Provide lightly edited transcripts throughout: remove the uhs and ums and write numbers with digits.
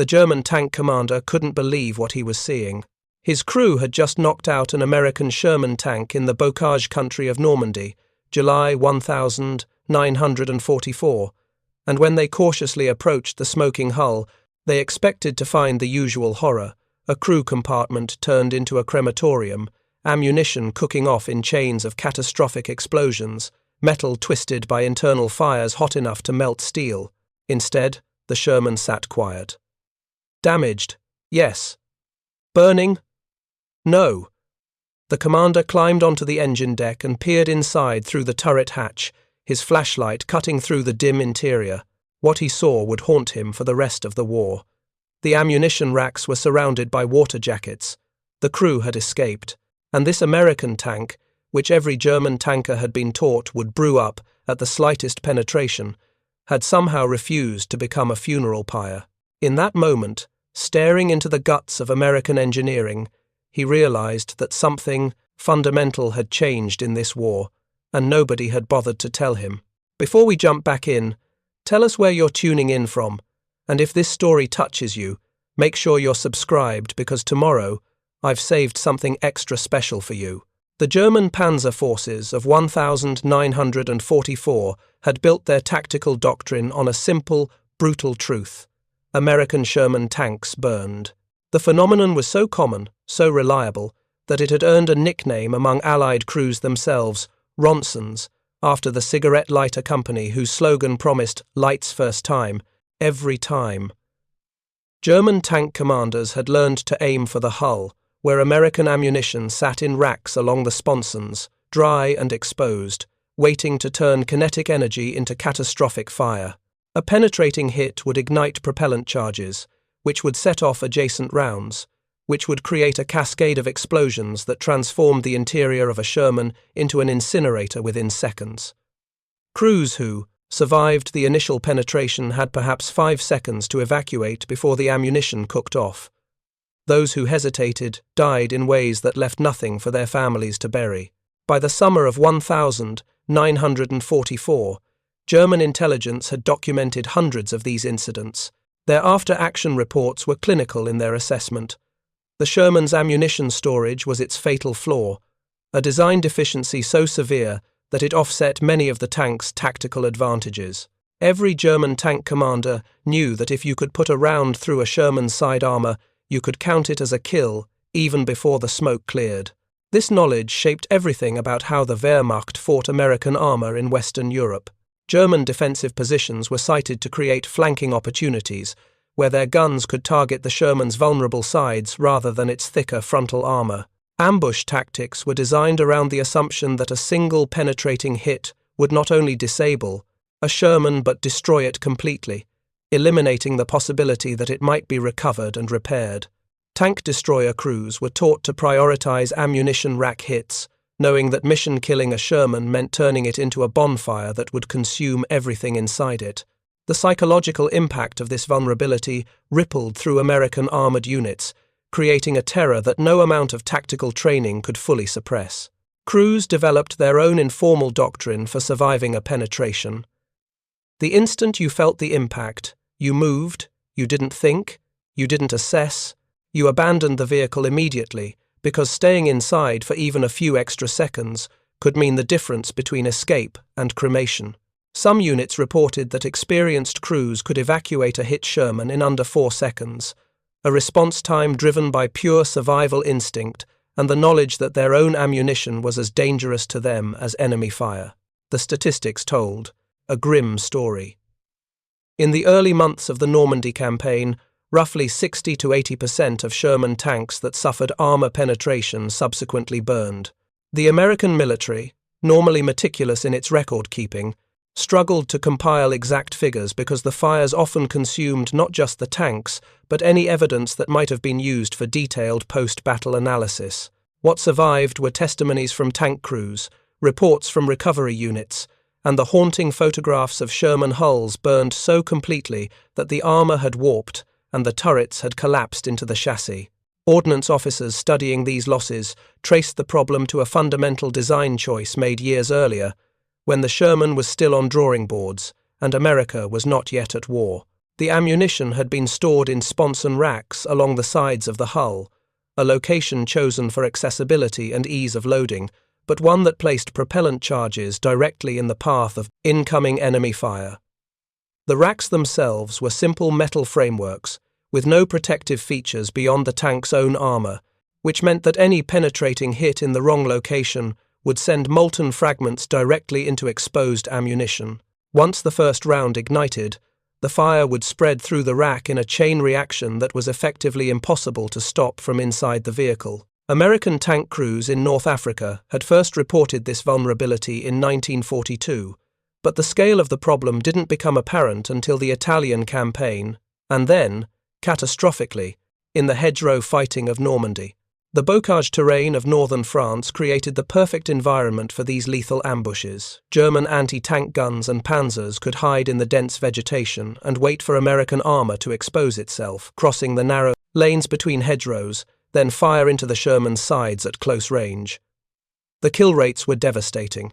The German tank commander couldn't believe what he was seeing. His crew had just knocked out an American Sherman tank in the bocage country of Normandy, July 1944, and when they cautiously approached the smoking hull, they expected to find the usual horror: a crew compartment turned into a crematorium, ammunition cooking off in chains of catastrophic explosions, metal twisted by internal fires hot enough to melt steel. Instead, the Sherman sat quiet. Damaged? Yes. Burning? No. The commander climbed onto the engine deck and peered inside through the turret hatch, his flashlight cutting through the dim interior. What he saw would haunt him for the rest of the war. The ammunition racks were surrounded by water jackets. The crew had escaped, and this American tank, which every German tanker had been taught would brew up at the slightest penetration, had somehow refused to become a funeral pyre. In that moment, staring into the guts of American engineering, he realized that something fundamental had changed in this war, and nobody had bothered to tell him. Before we jump back in, tell us where you're tuning in from, and if this story touches you, make sure you're subscribed because tomorrow I've saved something extra special for you. The German panzer forces of 1944 had built their tactical doctrine on a simple, brutal truth: American Sherman tanks burned. The phenomenon was so common, so reliable, that it had earned a nickname among Allied crews themselves, Ronsons, after the cigarette lighter company whose slogan promised lights first time, every time. German tank commanders had learned to aim for the hull, where American ammunition sat in racks along the sponsons, dry and exposed, waiting to turn kinetic energy into catastrophic fire. A penetrating hit would ignite propellant charges, which would set off adjacent rounds, which would create a cascade of explosions that transformed the interior of a Sherman into an incinerator within seconds. Crews who survived the initial penetration had perhaps 5 seconds to evacuate before the ammunition cooked off. Those who hesitated died in ways that left nothing for their families to bury. By the summer of 1944, German intelligence had documented hundreds of these incidents. Their after-action reports were clinical in their assessment. The Sherman's ammunition storage was its fatal flaw, a design deficiency so severe that it offset many of the tank's tactical advantages. Every German tank commander knew that if you could put a round through a Sherman's side armor, you could count it as a kill even before the smoke cleared. This knowledge shaped everything about how the Wehrmacht fought American armor in Western Europe. German defensive positions were sited to create flanking opportunities, where their guns could target the Sherman's vulnerable sides rather than its thicker frontal armor. Ambush tactics were designed around the assumption that a single penetrating hit would not only disable a Sherman but destroy it completely, eliminating the possibility that it might be recovered and repaired. Tank destroyer crews were taught to prioritize ammunition rack hits, knowing that mission-killing a Sherman meant turning it into a bonfire that would consume everything inside it. The psychological impact of this vulnerability rippled through American armored units, creating a terror that no amount of tactical training could fully suppress. Crews developed their own informal doctrine for surviving a penetration. The instant you felt the impact, you moved, you didn't think, you didn't assess, you abandoned the vehicle immediately, because staying inside for even a few extra seconds could mean the difference between escape and cremation. Some units reported that experienced crews could evacuate a hit Sherman in under 4 seconds, a response time driven by pure survival instinct and the knowledge that their own ammunition was as dangerous to them as enemy fire. The statistics told a grim story. In the early months of the Normandy campaign, roughly 60 to 80% of Sherman tanks that suffered armor penetration subsequently burned. The American military, normally meticulous in its record-keeping, struggled to compile exact figures because the fires often consumed not just the tanks, but any evidence that might have been used for detailed post-battle analysis. What survived were testimonies from tank crews, reports from recovery units, and the haunting photographs of Sherman hulls burned so completely that the armor had warped and the turrets had collapsed into the chassis. Ordnance officers studying these losses traced the problem to a fundamental design choice made years earlier, when the Sherman was still on drawing boards and America was not yet at war. The ammunition had been stored in sponson racks along the sides of the hull, a location chosen for accessibility and ease of loading, but one that placed propellant charges directly in the path of incoming enemy fire. The racks themselves were simple metal frameworks, with no protective features beyond the tank's own armor, which meant that any penetrating hit in the wrong location would send molten fragments directly into exposed ammunition. Once the first round ignited, the fire would spread through the rack in a chain reaction that was effectively impossible to stop from inside the vehicle. American tank crews in North Africa had first reported this vulnerability in 1942, but the scale of the problem didn't become apparent until the Italian campaign, and then, catastrophically, in the hedgerow fighting of Normandy. The bocage terrain of northern France created the perfect environment for these lethal ambushes. German anti-tank guns and panzers could hide in the dense vegetation and wait for American armor to expose itself, crossing the narrow lanes between hedgerows, then fire into the Sherman's sides at close range. The kill rates were devastating.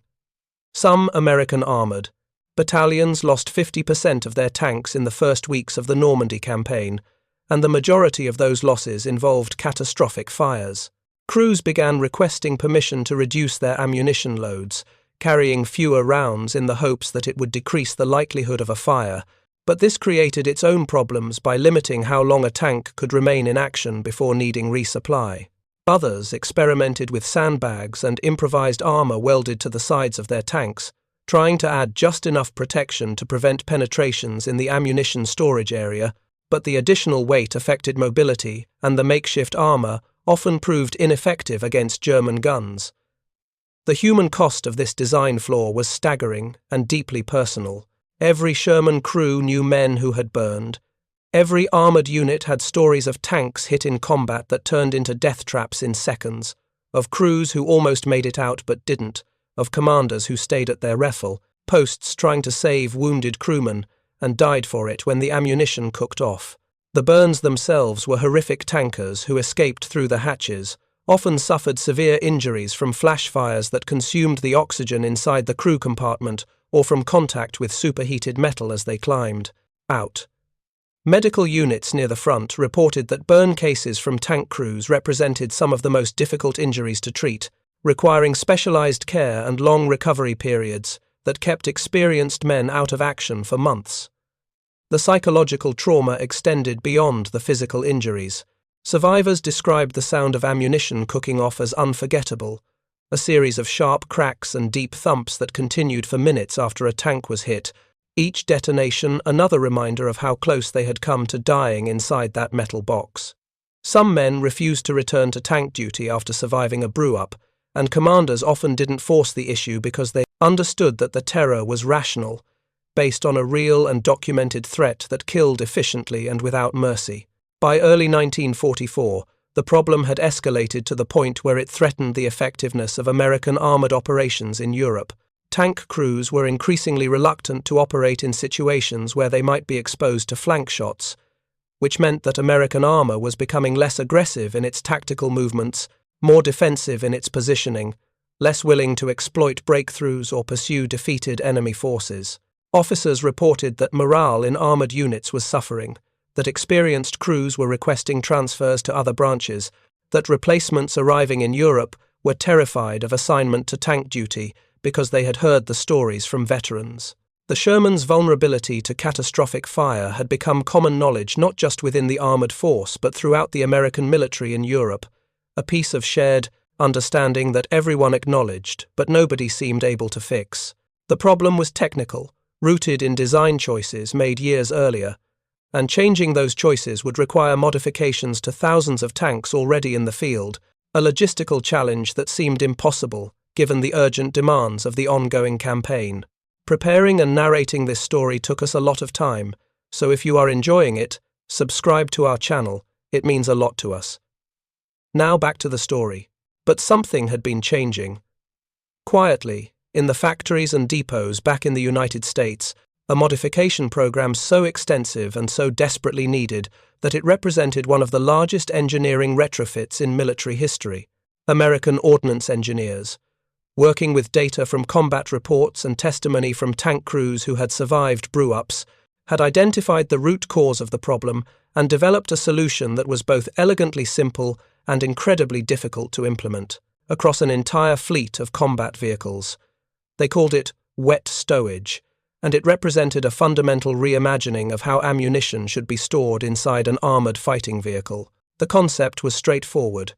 Some American armored battalions lost 50% of their tanks in the first weeks of the Normandy campaign, and the majority of those losses involved catastrophic fires. Crews began requesting permission to reduce their ammunition loads, carrying fewer rounds in the hopes that it would decrease the likelihood of a fire, but this created its own problems by limiting how long a tank could remain in action before needing resupply. Others experimented with sandbags and improvised armor welded to the sides of their tanks, trying to add just enough protection to prevent penetrations in the ammunition storage area, but the additional weight affected mobility, and the makeshift armor often proved ineffective against German guns. The human cost of this design flaw was staggering and deeply personal. Every Sherman crew knew men who had burned. Every armored unit had stories of tanks hit in combat that turned into death traps in seconds, of crews who almost made it out but didn't, of commanders who stayed at their rifle posts trying to save wounded crewmen, and died for it when the ammunition cooked off. The burns themselves were horrific. Tankers who escaped through the hatches often suffered severe injuries from flash fires that consumed the oxygen inside the crew compartment or from contact with superheated metal as they climbed out. Medical units near the front reported that burn cases from tank crews represented some of the most difficult injuries to treat, requiring specialized care and long recovery periods that kept experienced men out of action for months. The psychological trauma extended beyond the physical injuries. Survivors described the sound of ammunition cooking off as unforgettable, a series of sharp cracks and deep thumps that continued for minutes after a tank was hit, each detonation another reminder of how close they had come to dying inside that metal box. Some men refused to return to tank duty after surviving a brew-up, and commanders often didn't force the issue because they understood that the terror was rational, based on a real and documented threat that killed efficiently and without mercy. By early 1944, the problem had escalated to the point where it threatened the effectiveness of American armored operations in Europe. Tank crews were increasingly reluctant to operate in situations where they might be exposed to flank shots, which meant that American armor was becoming less aggressive in its tactical movements, more defensive in its positioning, less willing to exploit breakthroughs or pursue defeated enemy forces. Officers reported that morale in armored units was suffering, that experienced crews were requesting transfers to other branches, that replacements arriving in Europe were terrified of assignment to tank duty because they had heard the stories from veterans. The Sherman's vulnerability to catastrophic fire had become common knowledge not just within the armored force but throughout the American military in Europe, a piece of shared understanding that everyone acknowledged but nobody seemed able to fix. The problem was technical, rooted in design choices made years earlier, and changing those choices would require modifications to thousands of tanks already in the field, a logistical challenge that seemed impossible given the urgent demands of the ongoing campaign. Preparing and narrating this story took us a lot of time, so if you are enjoying it, subscribe to our channel, it means a lot to us. Now back to the story. But something had been changing. Quietly, in the factories and depots back in the United States, a modification program so extensive and so desperately needed that it represented one of the largest engineering retrofits in military history. American ordnance engineers, working with data from combat reports and testimony from tank crews who had survived brew-ups, had identified the root cause of the problem and developed a solution that was both elegantly simple and incredibly difficult to implement across an entire fleet of combat vehicles. They called it wet stowage, and it represented a fundamental reimagining of how ammunition should be stored inside an armored fighting vehicle. The concept was straightforward.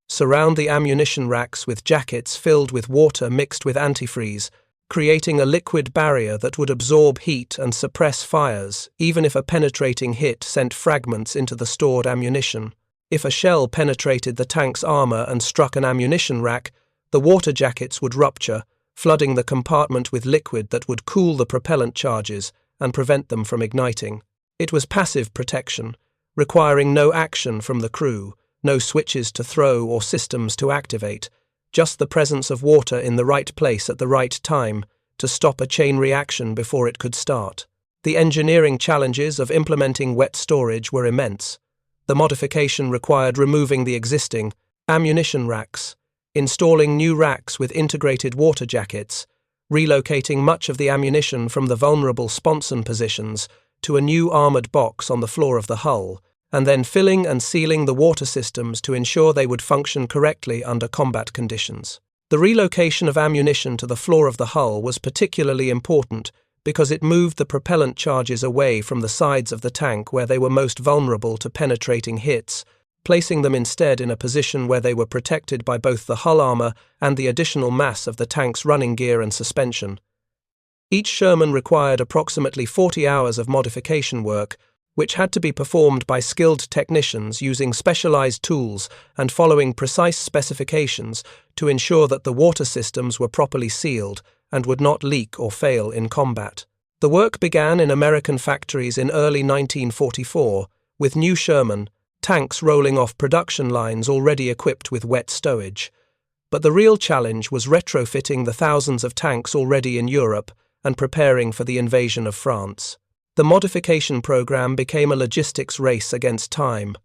Surround the ammunition racks with jackets filled with water mixed with antifreeze, creating a liquid barrier that would absorb heat and suppress fires, even if a penetrating hit sent fragments into the stored ammunition. If a shell penetrated the tank's armor and struck an ammunition rack, the water jackets would rupture, flooding the compartment with liquid that would cool the propellant charges and prevent them from igniting. It was passive protection, requiring no action from the crew, no switches to throw or systems to activate, just the presence of water in the right place at the right time to stop a chain reaction before it could start. The engineering challenges of implementing wet storage were immense. The modification required removing the existing ammunition racks, installing new racks with integrated water jackets, relocating much of the ammunition from the vulnerable sponson positions to a new armored box on the floor of the hull, and then filling and sealing the water systems to ensure they would function correctly under combat conditions. The relocation of ammunition to the floor of the hull was particularly important because it moved the propellant charges away from the sides of the tank where they were most vulnerable to penetrating hits, placing them instead in a position where they were protected by both the hull armor and the additional mass of the tank's running gear and suspension. Each Sherman required approximately 40 hours of modification work, which had to be performed by skilled technicians using specialized tools and following precise specifications to ensure that the water systems were properly sealed and would not leak or fail in combat. The work began in American factories in early 1944, with new Sherman tanks rolling off production lines already equipped with wet stowage. But the real challenge was retrofitting the thousands of tanks already in Europe and preparing for the invasion of France. The modification program became a logistics race against time.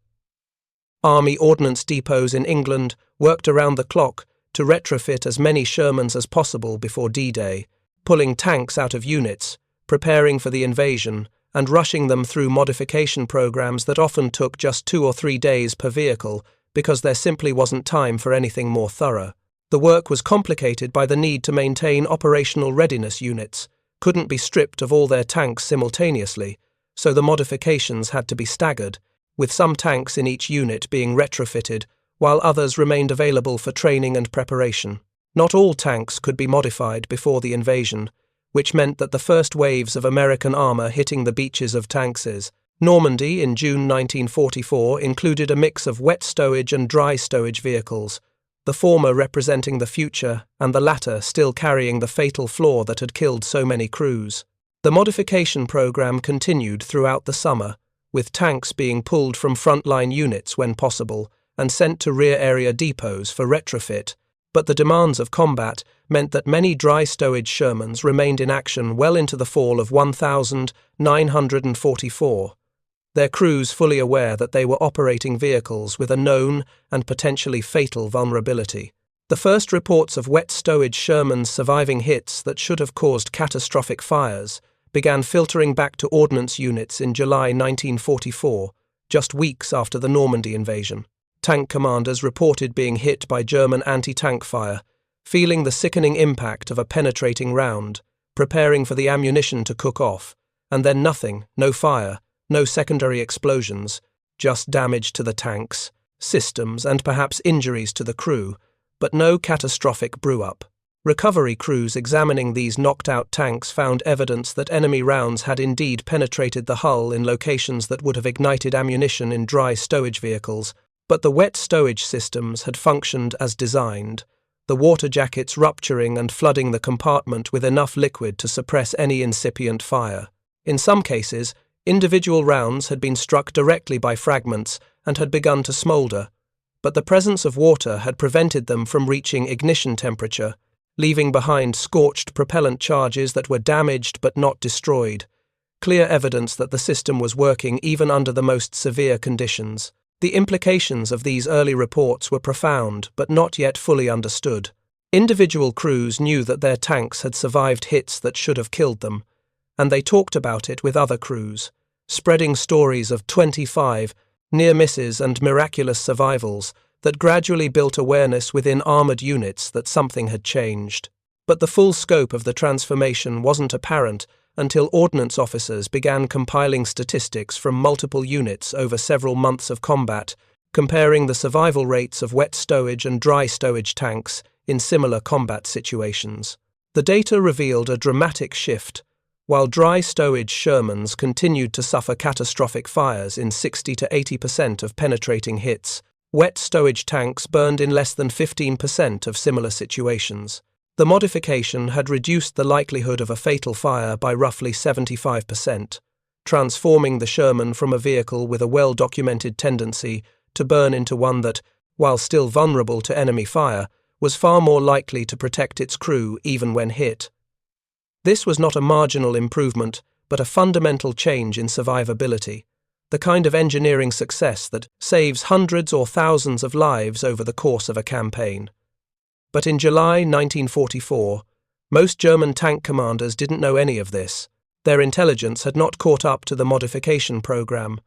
Army ordnance depots in England worked around the clock to retrofit as many Shermans as possible before D-Day, pulling tanks out of units, preparing for the invasion, and rushing them through modification programs that often took just 2 or 3 days per vehicle because there simply wasn't time for anything more thorough. The work was complicated by the need to maintain operational readiness units, couldn't be stripped of all their tanks simultaneously, so the modifications had to be staggered, with some tanks in each unit being retrofitted while others remained available for training and preparation. Not all tanks could be modified before the invasion, which meant that the first waves of American armor hitting the beaches of tanks' Normandy in June 1944 included a mix of wet stowage and dry stowage vehicles, the former representing the future and the latter still carrying the fatal flaw that had killed so many crews. The modification program continued throughout the summer, with tanks being pulled from frontline units when possible and sent to rear area depots for retrofit, but the demands of combat meant that many dry stowage Shermans remained in action well into the fall of 1944, their crews fully aware that they were operating vehicles with a known and potentially fatal vulnerability. The first reports of wet stowage Shermans surviving hits that should have caused catastrophic fires began filtering back to ordnance units in July 1944, just weeks after the Normandy invasion. Tank commanders reported being hit by German anti-tank fire, feeling the sickening impact of a penetrating round, preparing for the ammunition to cook off, and then nothing, no fire, no secondary explosions, just damage to the tanks, systems, and perhaps injuries to the crew, but no catastrophic brew-up. Recovery crews examining these knocked-out tanks found evidence that enemy rounds had indeed penetrated the hull in locations that would have ignited ammunition in dry stowage vehicles, but the wet stowage systems had functioned as designed, the water jackets rupturing and flooding the compartment with enough liquid to suppress any incipient fire. In some cases, individual rounds had been struck directly by fragments and had begun to smoulder, but the presence of water had prevented them from reaching ignition temperature, leaving behind scorched propellant charges that were damaged but not destroyed, clear evidence that the system was working even under the most severe conditions. The implications of these early reports were profound but not yet fully understood. Individual crews knew that their tanks had survived hits that should have killed them, and they talked about it with other crews, spreading stories of 25 near misses and miraculous survivals that gradually built awareness within armoured units that something had changed. But the full scope of the transformation wasn't apparent until ordnance officers began compiling statistics from multiple units over several months of combat, comparing the survival rates of wet stowage and dry stowage tanks in similar combat situations. The data revealed a dramatic shift. While dry stowage Shermans continued to suffer catastrophic fires in 60 to 80% of penetrating hits, wet stowage tanks burned in less than 15% of similar situations. The modification had reduced the likelihood of a fatal fire by roughly 75%, transforming the Sherman from a vehicle with a well-documented tendency to burn into one that, while still vulnerable to enemy fire, was far more likely to protect its crew even when hit. This was not a marginal improvement, but a fundamental change in survivability, the kind of engineering success that saves hundreds or thousands of lives over the course of a campaign. But in July 1944, most German tank commanders didn't know any of this. Their intelligence had not caught up to the modification program.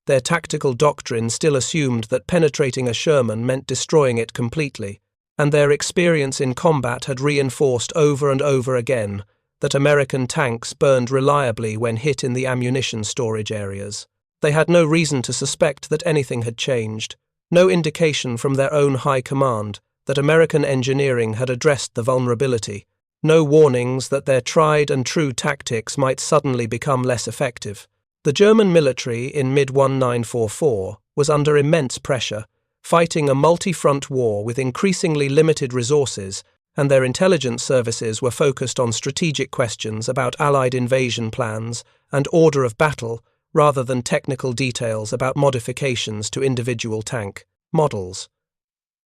Their tactical doctrine still assumed that penetrating a Sherman meant destroying it completely, and their experience in combat had reinforced over and over again that American tanks burned reliably when hit in the ammunition storage areas. They had no reason to suspect that anything had changed, no indication from their own high command that American engineering had addressed the vulnerability, no warnings that their tried and true tactics might suddenly become less effective. The German military in mid-1944 was under immense pressure, fighting a multi-front war with increasingly limited resources, and their intelligence services were focused on strategic questions about Allied invasion plans and order of battle rather than technical details about modifications to individual tank models.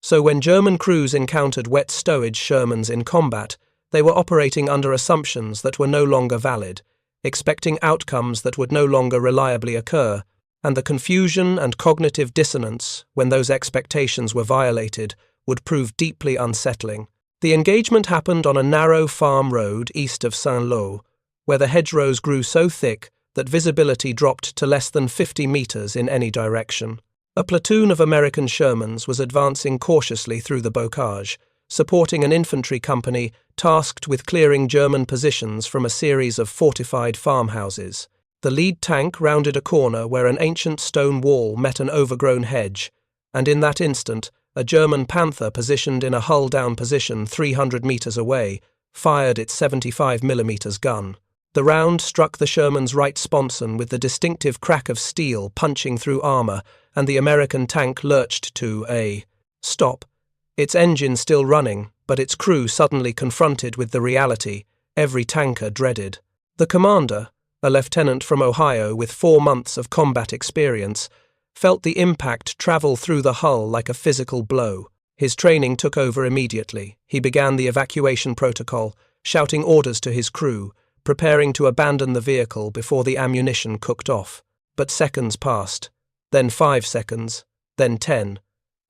So when German crews encountered wet stowage Shermans in combat, they were operating under assumptions that were no longer valid, expecting outcomes that would no longer reliably occur, and the confusion and cognitive dissonance when those expectations were violated would prove deeply unsettling. The engagement happened on a narrow farm road east of Saint-Lô, where the hedgerows grew so thick that visibility dropped to less than 50 meters in any direction. A platoon of American Shermans was advancing cautiously through the bocage, supporting an infantry company tasked with clearing German positions from a series of fortified farmhouses. The lead tank rounded a corner where an ancient stone wall met an overgrown hedge, and in that instant, a German Panther positioned in a hull-down position 300 meters away fired its 75mm gun. The round struck the Sherman's right sponson with the distinctive crack of steel punching through armor, and the American tank lurched to a stop, its engine still running, but its crew suddenly confronted with the reality every tanker dreaded. The commander, a lieutenant from Ohio with 4 months of combat experience, felt the impact travel through the hull like a physical blow. His training took over immediately. He began the evacuation protocol, shouting orders to his crew, preparing to abandon the vehicle before the ammunition cooked off. But seconds passed, then 5 seconds, then 10,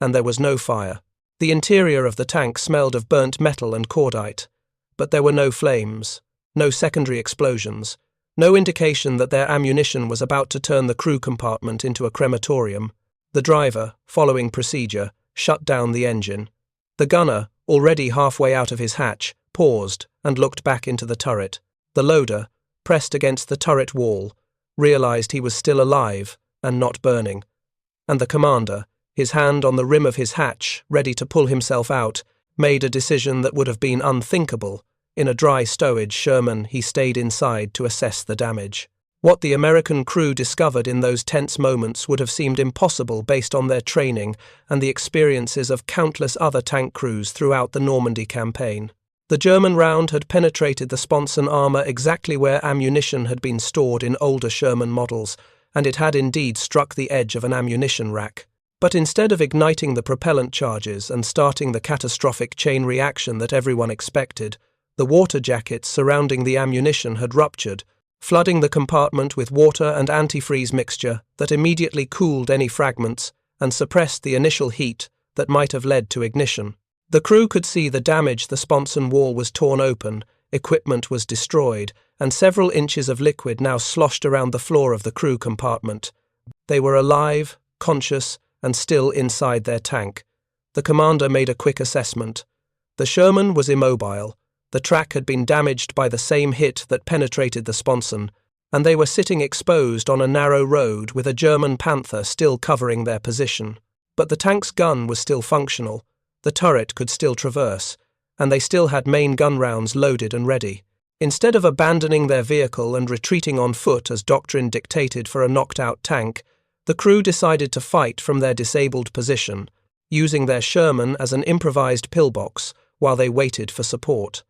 and there was no fire. The interior of the tank smelled of burnt metal and cordite, but there were no flames, no secondary explosions, no indication that their ammunition was about to turn the crew compartment into a crematorium. The driver, following procedure, shut down the engine. The gunner, already halfway out of his hatch, paused and looked back into the turret. The loader, pressed against the turret wall, realized he was still alive and not burning. And the commander, his hand on the rim of his hatch, ready to pull himself out, made a decision that would have been unthinkable. In a dry stowage Sherman, he stayed inside to assess the damage. What the American crew discovered in those tense moments would have seemed impossible based on their training and the experiences of countless other tank crews throughout the Normandy campaign. The German round had penetrated the sponson armor exactly where ammunition had been stored in older Sherman models, and it had indeed struck the edge of an ammunition rack. But instead of igniting the propellant charges and starting the catastrophic chain reaction that everyone expected, the water jackets surrounding the ammunition had ruptured, flooding the compartment with water and antifreeze mixture that immediately cooled any fragments and suppressed the initial heat that might have led to ignition. The crew could see the damage. The sponson wall was torn open, equipment was destroyed, and several inches of liquid now sloshed around the floor of the crew compartment. They were alive, conscious, and still inside their tank. The commander made a quick assessment. The Sherman was immobile. The track had been damaged by the same hit that penetrated the sponson, and they were sitting exposed on a narrow road with a German Panther still covering their position. But the tank's gun was still functional, the turret could still traverse, and they still had main gun rounds loaded and ready. Instead of abandoning their vehicle and retreating on foot as doctrine dictated for a knocked-out tank, the crew decided to fight from their disabled position, using their Sherman as an improvised pillbox while they waited for support.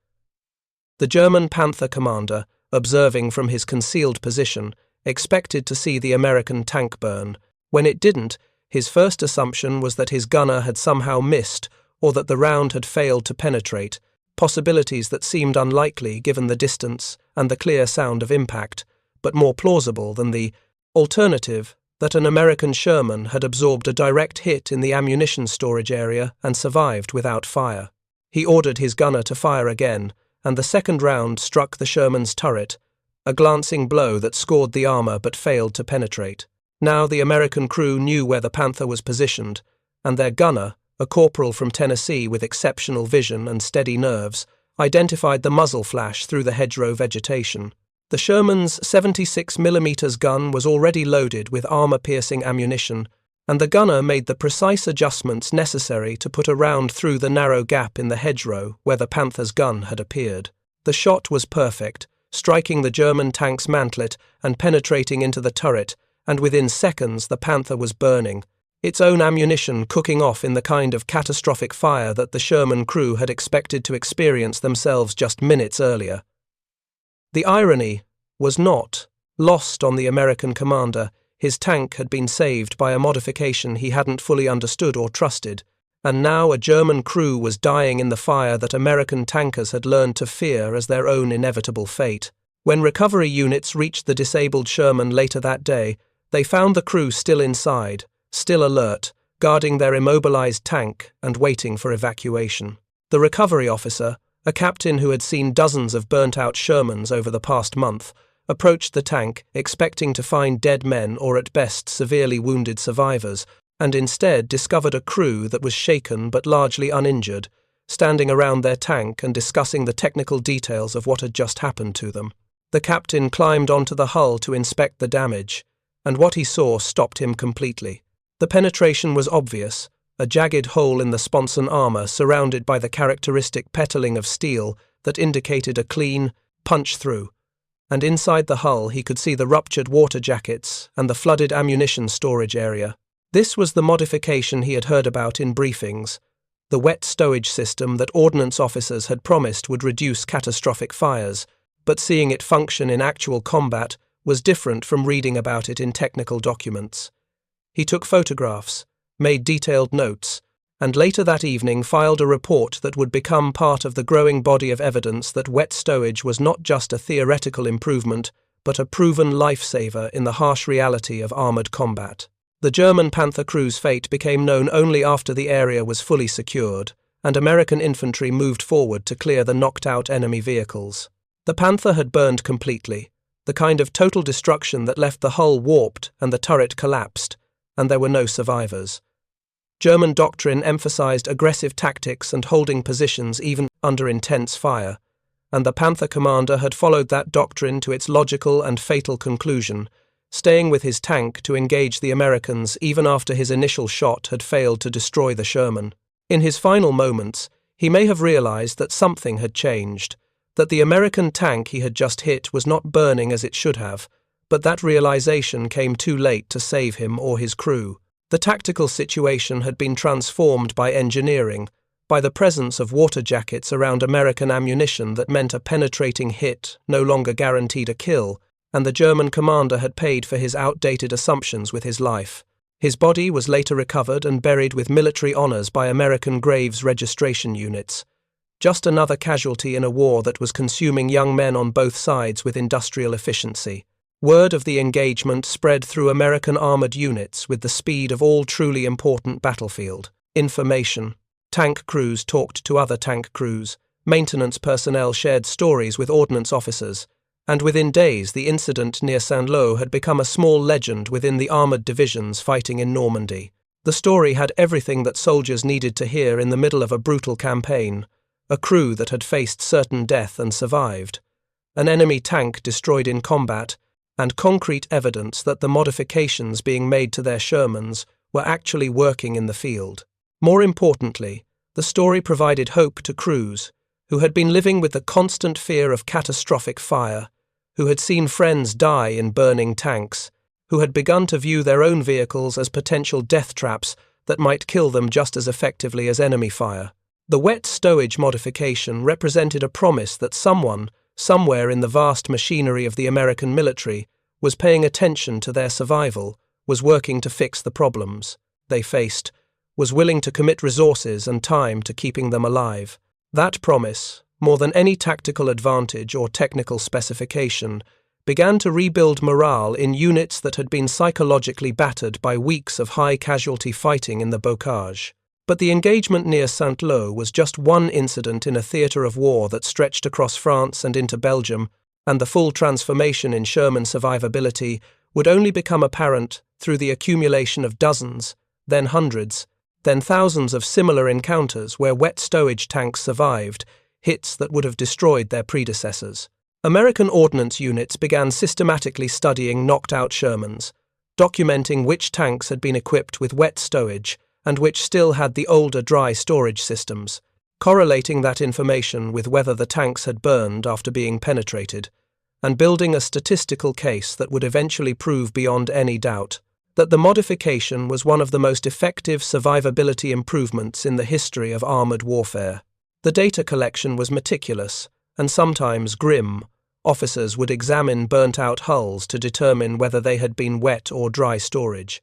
The German Panther commander, observing from his concealed position, expected to see the American tank burn. When it didn't, his first assumption was that his gunner had somehow missed or that the round had failed to penetrate, possibilities that seemed unlikely given the distance and the clear sound of impact, but more plausible than the alternative that an American Sherman had absorbed a direct hit in the ammunition storage area and survived without fire. He ordered his gunner to fire again, and the second round struck the Sherman's turret, a glancing blow that scored the armor but failed to penetrate. Now the American crew knew where the Panther was positioned, and their gunner, a corporal from Tennessee with exceptional vision and steady nerves, identified the muzzle flash through the hedgerow vegetation. The Sherman's 76mm gun was already loaded with armor-piercing ammunition, and the gunner made the precise adjustments necessary to put a round through the narrow gap in the hedgerow where the Panther's gun had appeared. The shot was perfect, striking the German tank's mantlet and penetrating into the turret, and within seconds the Panther was burning, its own ammunition cooking off in the kind of catastrophic fire that the Sherman crew had expected to experience themselves just minutes earlier. The irony was not lost on the American commander. His tank had been saved by a modification he hadn't fully understood or trusted, and now a German crew was dying in the fire that American tankers had learned to fear as their own inevitable fate. When recovery units reached the disabled Sherman later that day, they found the crew still inside, still alert, guarding their immobilized tank and waiting for evacuation. The recovery officer, a captain who had seen dozens of burnt-out Shermans over the past month, approached the tank, expecting to find dead men or at best severely wounded survivors, and instead discovered a crew that was shaken but largely uninjured, standing around their tank and discussing the technical details of what had just happened to them. The captain climbed onto the hull to inspect the damage, and what he saw stopped him completely. The penetration was obvious, a jagged hole in the sponson armor surrounded by the characteristic petaling of steel that indicated a clean punch-through, and inside the hull he could see the ruptured water jackets and the flooded ammunition storage area. This was the modification he had heard about in briefings, the wet stowage system that ordnance officers had promised would reduce catastrophic fires, but seeing it function in actual combat was different from reading about it in technical documents. He took photographs, made detailed notes, and later that evening filed a report that would become part of the growing body of evidence that wet stowage was not just a theoretical improvement, but a proven lifesaver in the harsh reality of armoured combat. The German Panther crew's fate became known only after the area was fully secured, and American infantry moved forward to clear the knocked-out enemy vehicles. The Panther had burned completely, the kind of total destruction that left the hull warped and the turret collapsed, and there were no survivors. German doctrine emphasized aggressive tactics and holding positions even under intense fire, and the Panther commander had followed that doctrine to its logical and fatal conclusion, staying with his tank to engage the Americans even after his initial shot had failed to destroy the Sherman. In his final moments, he may have realized that something had changed, that the American tank he had just hit was not burning as it should have, but that realization came too late to save him or his crew. The tactical situation had been transformed by engineering, by the presence of water jackets around American ammunition that meant a penetrating hit no longer guaranteed a kill, and the German commander had paid for his outdated assumptions with his life. His body was later recovered and buried with military honors by American graves registration units. Just another casualty in a war that was consuming young men on both sides with industrial efficiency. Word of the engagement spread through American armored units with the speed of all truly important battlefield information. Tank crews talked to other tank crews, maintenance personnel shared stories with ordnance officers, and within days the incident near Saint-Lô had become a small legend within the armoured divisions fighting in Normandy. The story had everything that soldiers needed to hear in the middle of a brutal campaign: a crew that had faced certain death and survived, an enemy tank destroyed in combat, and concrete evidence that the modifications being made to their Shermans were actually working in the field. More importantly, the story provided hope to crews who had been living with the constant fear of catastrophic fire, who had seen friends die in burning tanks, who had begun to view their own vehicles as potential death traps that might kill them just as effectively as enemy fire. The wet stowage modification represented a promise that someone, somewhere in the vast machinery of the American military, was paying attention to their survival, was working to fix the problems they faced, was willing to commit resources and time to keeping them alive. That promise, more than any tactical advantage or technical specification, began to rebuild morale in units that had been psychologically battered by weeks of high-casualty fighting in the bocage. But the engagement near Saint-Lô was just one incident in a theatre of war that stretched across France and into Belgium, and the full transformation in Sherman survivability would only become apparent through the accumulation of dozens, then hundreds, then thousands of similar encounters where wet stowage tanks survived, hits that would have destroyed their predecessors. American ordnance units began systematically studying knocked-out Shermans, documenting which tanks had been equipped with wet stowage and which still had the older dry storage systems, correlating that information with whether the tanks had burned after being penetrated, and building a statistical case that would eventually prove beyond any doubt that the modification was one of the most effective survivability improvements in the history of armoured warfare. The data collection was meticulous and sometimes grim. Officers would examine burnt-out hulls to determine whether they had been wet or dry storage,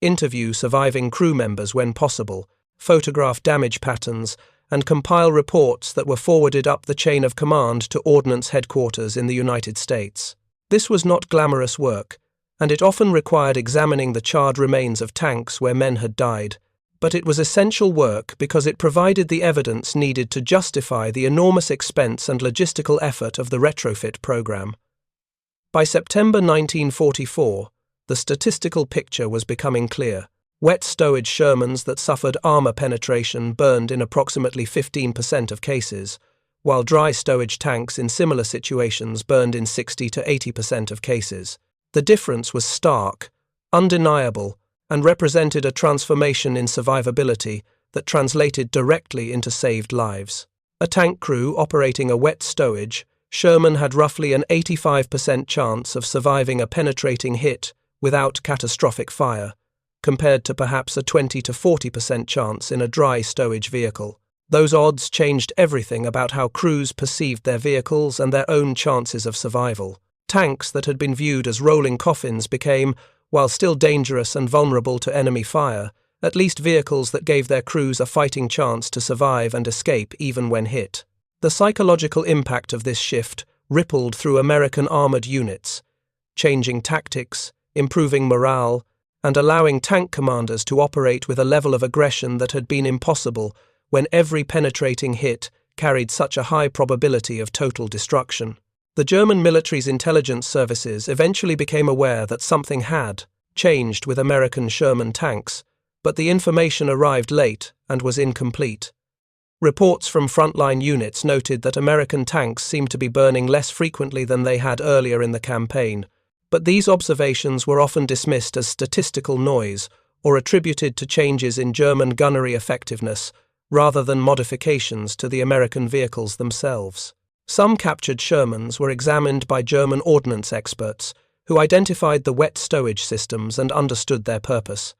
interview surviving crew members when possible, photograph damage patterns, and compile reports that were forwarded up the chain of command to Ordnance Headquarters in the United States. This was not glamorous work, and it often required examining the charred remains of tanks where men had died, but it was essential work because it provided the evidence needed to justify the enormous expense and logistical effort of the retrofit program. By September 1944, the statistical picture was becoming clear. Wet stowage Shermans that suffered armour penetration burned in approximately 15% of cases, while dry stowage tanks in similar situations burned in 60 to 80% of cases. The difference was stark, undeniable, and represented a transformation in survivability that translated directly into saved lives. A tank crew operating a wet stowage, Sherman had roughly an 85% chance of surviving a penetrating hit without catastrophic fire, compared to perhaps a 20 to 40% chance in a dry stowage vehicle. Those odds changed everything about how crews perceived their vehicles and their own chances of survival. Tanks that had been viewed as rolling coffins became, while still dangerous and vulnerable to enemy fire, at least vehicles that gave their crews a fighting chance to survive and escape even when hit. The psychological impact of this shift rippled through American armoured units, changing tactics, improving morale, and allowing tank commanders to operate with a level of aggression that had been impossible when every penetrating hit carried such a high probability of total destruction. The German military's intelligence services eventually became aware that something had changed with American Sherman tanks, but the information arrived late and was incomplete. Reports from frontline units noted that American tanks seemed to be burning less frequently than they had earlier in the campaign, but these observations were often dismissed as statistical noise or attributed to changes in German gunnery effectiveness rather than modifications to the American vehicles themselves. Some captured Shermans were examined by German ordnance experts who identified the wet stowage systems and understood their purpose.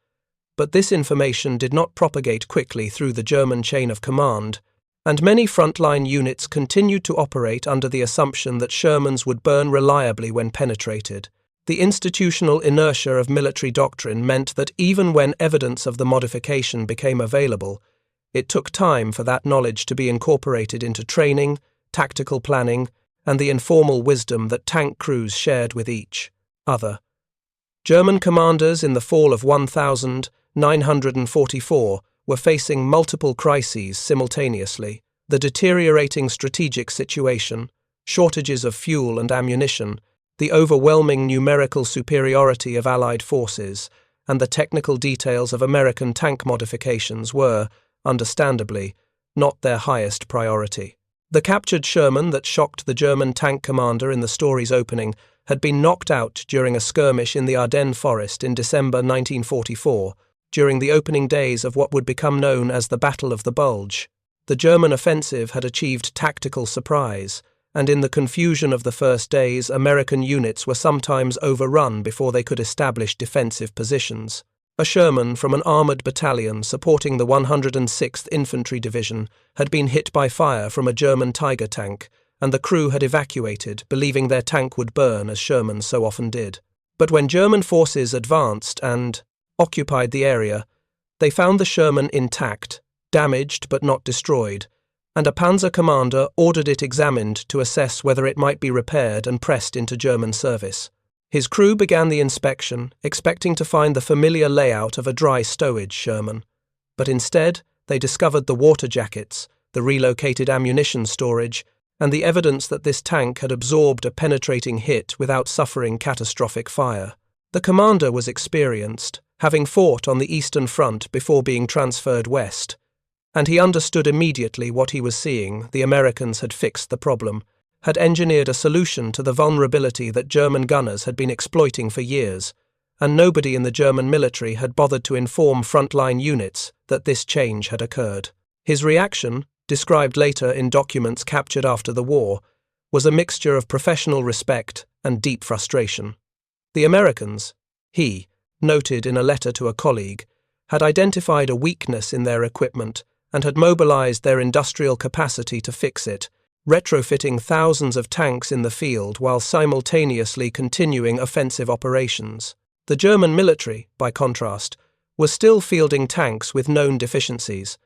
But this information did not propagate quickly through the German chain of command, and many frontline units continued to operate under the assumption that Shermans would burn reliably when penetrated. The institutional inertia of military doctrine meant that even when evidence of the modification became available, it took time for that knowledge to be incorporated into training, tactical planning, and the informal wisdom that tank crews shared with each other. German commanders in the fall of 1944 were facing multiple crises simultaneously: the deteriorating strategic situation, shortages of fuel and ammunition, the overwhelming numerical superiority of Allied forces, and the technical details of American tank modifications were, understandably, not their highest priority. The captured Sherman that shocked the German tank commander in the story's opening had been knocked out during a skirmish in the Ardennes forest in December 1944, during the opening days of what would become known as the Battle of the Bulge. The German offensive had achieved tactical surprise, and in the confusion of the first days, American units were sometimes overrun before they could establish defensive positions. A Sherman from an armoured battalion supporting the 106th Infantry Division had been hit by fire from a German Tiger tank, and the crew had evacuated, believing their tank would burn as Shermans so often did. But when German forces advanced and occupied the area, they found the Sherman intact, damaged but not destroyed, and a panzer commander ordered it examined to assess whether it might be repaired and pressed into German service. His crew began the inspection, expecting to find the familiar layout of a dry stowage Sherman, but instead they discovered the water jackets, the relocated ammunition storage, and the evidence that this tank had absorbed a penetrating hit without suffering catastrophic fire. The commander was experienced, having fought on the Eastern Front before being transferred west, and he understood immediately what he was seeing. The Americans had fixed the problem, had engineered a solution to the vulnerability that German gunners had been exploiting for years, and nobody in the German military had bothered to inform frontline units that this change had occurred. His reaction, described later in documents captured after the war, was a mixture of professional respect and deep frustration. The Americans, he noted in a letter to a colleague, had identified a weakness in their equipment and had mobilized their industrial capacity to fix it, retrofitting thousands of tanks in the field while simultaneously continuing offensive operations. The German military, by contrast, was still fielding tanks with known deficiencies,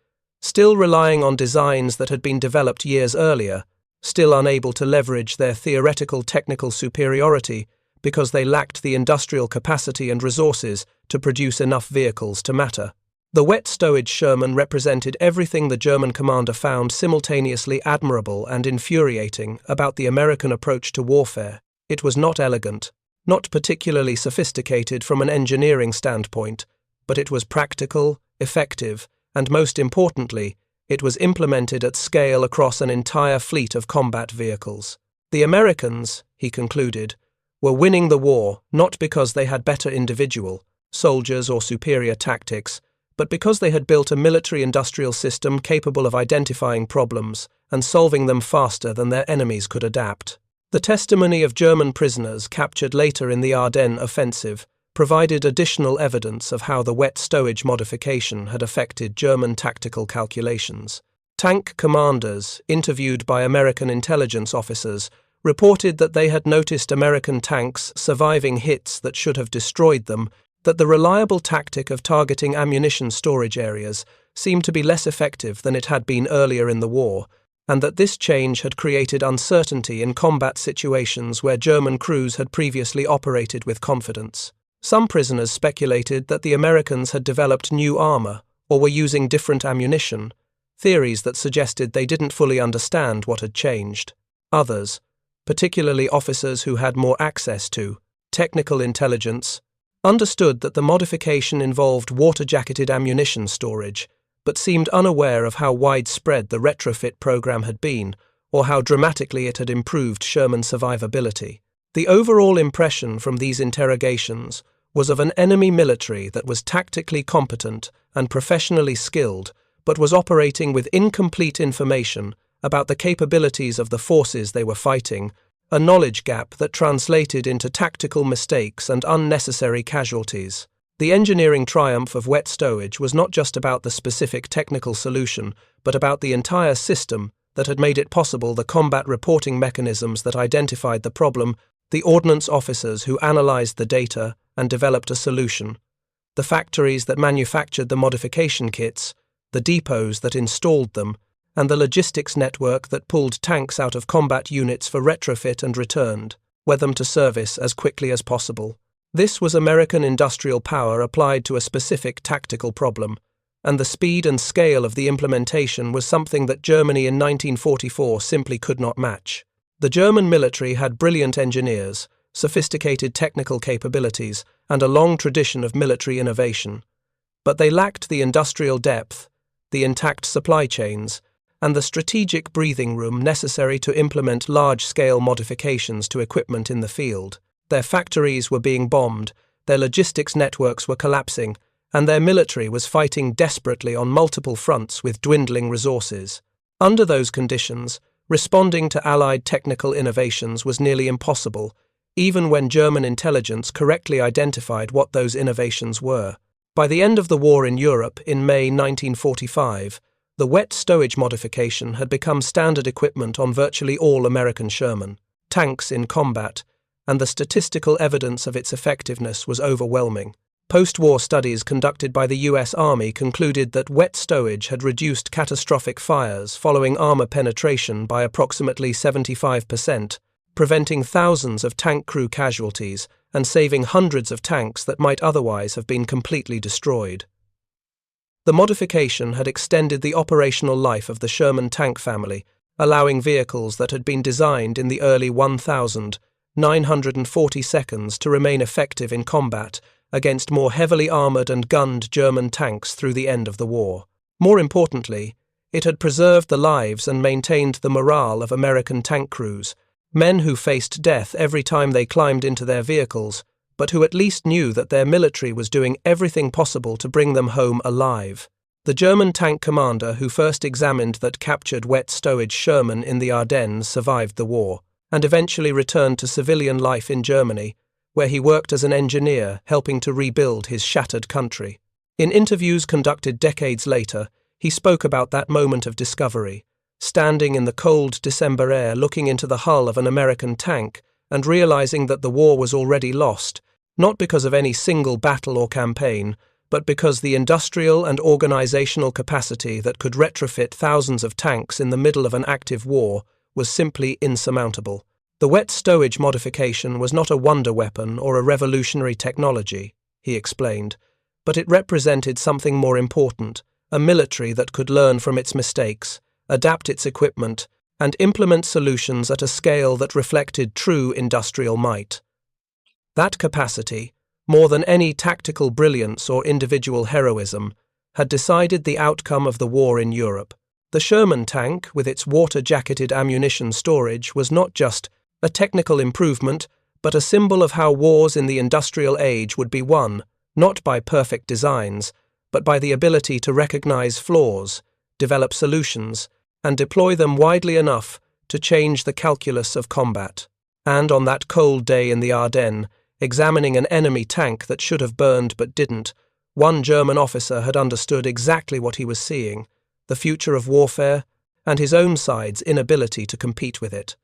still relying on designs that had been developed years earlier, still unable to leverage their theoretical technical superiority because they lacked the industrial capacity and resources to produce enough vehicles to matter. The wet stowage Sherman represented everything the German commander found simultaneously admirable and infuriating about the American approach to warfare. It was not elegant, not particularly sophisticated from an engineering standpoint, but it was practical, effective, and most importantly, it was implemented at scale across an entire fleet of combat vehicles. The Americans, he concluded, were winning the war not because they had better individual, soldiers or superior tactics, but because they had built a military-industrial system capable of identifying problems and solving them faster than their enemies could adapt. The testimony of German prisoners captured later in the Ardennes offensive provided additional evidence of how the wet stowage modification had affected German tactical calculations. Tank commanders, interviewed by American intelligence officers, reported that they had noticed American tanks surviving hits that should have destroyed them, that the reliable tactic of targeting ammunition storage areas seemed to be less effective than it had been earlier in the war, and that this change had created uncertainty in combat situations where German crews had previously operated with confidence. Some prisoners speculated that the Americans had developed new armor or were using different ammunition, theories that suggested they didn't fully understand what had changed. Others, particularly officers who had more access to technical intelligence, understood that the modification involved water-jacketed ammunition storage, but seemed unaware of how widespread the retrofit program had been, or how dramatically it had improved Sherman's survivability. The overall impression from these interrogations was of an enemy military that was tactically competent and professionally skilled, but was operating with incomplete information about the capabilities of the forces they were fighting, a knowledge gap that translated into tactical mistakes and unnecessary casualties. The engineering triumph of wet stowage was not just about the specific technical solution, but about the entire system that had made it possible, the combat reporting mechanisms that identified the problem, the ordnance officers who analyzed the data and developed a solution, the factories that manufactured the modification kits, the depots that installed them, and the logistics network that pulled tanks out of combat units for retrofit and returned, them to service as quickly as possible. This was American industrial power applied to a specific tactical problem, and the speed and scale of the implementation was something that Germany in 1944 simply could not match. The German military had brilliant engineers, sophisticated technical capabilities, and a long tradition of military innovation. But they lacked the industrial depth, the intact supply chains, and the strategic breathing room necessary to implement large-scale modifications to equipment in the field. Their factories were being bombed, their logistics networks were collapsing, and their military was fighting desperately on multiple fronts with dwindling resources. Under those conditions, responding to Allied technical innovations was nearly impossible, even when German intelligence correctly identified what those innovations were. By the end of the war in Europe in May 1945, the wet stowage modification had become standard equipment on virtually all American Sherman tanks in combat, and the statistical evidence of its effectiveness was overwhelming. Post-war studies conducted by the US Army concluded that wet stowage had reduced catastrophic fires following armor penetration by approximately 75%, preventing thousands of tank crew casualties and saving hundreds of tanks that might otherwise have been completely destroyed. The modification had extended the operational life of the Sherman tank family, allowing vehicles that had been designed in the early 1940s to remain effective in combat against more heavily armoured and gunned German tanks through the end of the war. More importantly, it had preserved the lives and maintained the morale of American tank crews, men who faced death every time they climbed into their vehicles, but who at least knew that their military was doing everything possible to bring them home alive. The German tank commander who first examined that captured wet stowage Sherman in the Ardennes survived the war, and eventually returned to civilian life in Germany, where he worked as an engineer helping to rebuild his shattered country. In interviews conducted decades later, he spoke about that moment of discovery, standing in the cold December air looking into the hull of an American tank and realizing that the war was already lost, not because of any single battle or campaign, but because the industrial and organizational capacity that could retrofit thousands of tanks in the middle of an active war was simply insurmountable. The wet stowage modification was not a wonder weapon or a revolutionary technology, he explained, but it represented something more important, a military that could learn from its mistakes, adapt its equipment, and implement solutions at a scale that reflected true industrial might. That capacity, more than any tactical brilliance or individual heroism, had decided the outcome of the war in Europe. The Sherman tank, with its water-jacketed ammunition storage, was not just a technical improvement, but a symbol of how wars in the industrial age would be won, not by perfect designs, but by the ability to recognize flaws, develop solutions, and deploy them widely enough to change the calculus of combat. And on that cold day in the Ardennes, examining an enemy tank that should have burned but didn't, one German officer had understood exactly what he was seeing, the future of warfare, and his own side's inability to compete with it.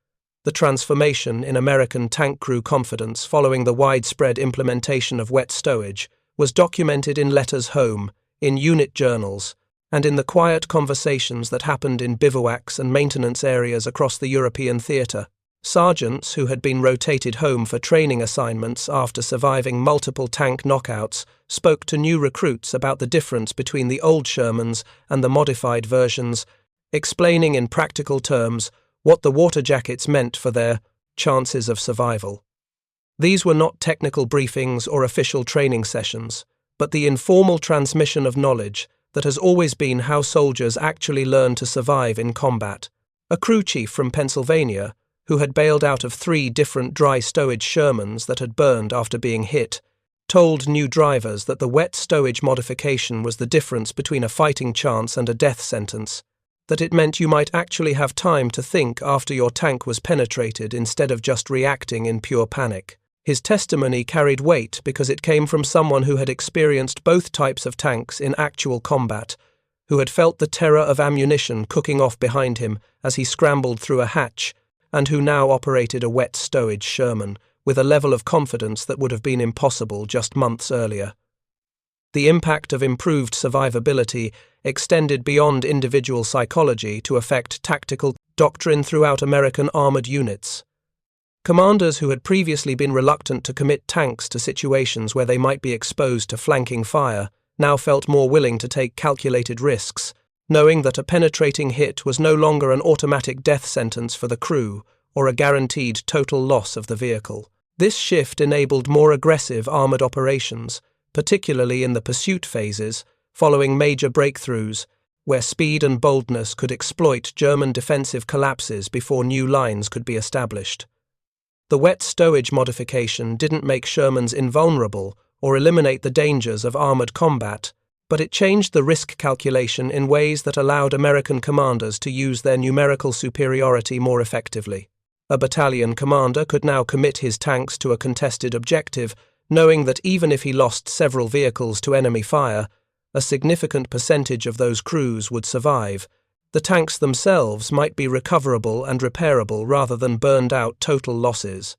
The transformation in American tank crew confidence following the widespread implementation of wet stowage was documented in letters home, in unit journals, and in the quiet conversations that happened in bivouacs and maintenance areas across the European theatre. Sergeants who had been rotated home for training assignments after surviving multiple tank knockouts spoke to new recruits about the difference between the old Shermans and the modified versions, explaining in practical terms what the water jackets meant for their chances of survival. These were not technical briefings or official training sessions, but the informal transmission of knowledge that has always been how soldiers actually learn to survive in combat. A crew chief from Pennsylvania, who had bailed out of 3 different dry stowage Shermans that had burned after being hit, told new drivers that the wet stowage modification was the difference between a fighting chance and a death sentence, that it meant you might actually have time to think after your tank was penetrated instead of just reacting in pure panic. His testimony carried weight because it came from someone who had experienced both types of tanks in actual combat, who had felt the terror of ammunition cooking off behind him as he scrambled through a hatch, and who now operated a wet stowage Sherman with a level of confidence that would have been impossible just months earlier. The impact of improved survivability extended beyond individual psychology to affect tactical doctrine throughout American armored units. Commanders who had previously been reluctant to commit tanks to situations where they might be exposed to flanking fire now felt more willing to take calculated risks, knowing that a penetrating hit was no longer an automatic death sentence for the crew or a guaranteed total loss of the vehicle. This shift enabled more aggressive armoured operations, particularly in the pursuit phases, following major breakthroughs, where speed and boldness could exploit German defensive collapses before new lines could be established. The wet stowage modification didn't make Shermans invulnerable or eliminate the dangers of armoured combat, but it changed the risk calculation in ways that allowed American commanders to use their numerical superiority more effectively. A battalion commander could now commit his tanks to a contested objective, knowing that even if he lost several vehicles to enemy fire, a significant percentage of those crews would survive. The tanks themselves might be recoverable and repairable rather than burned out total losses.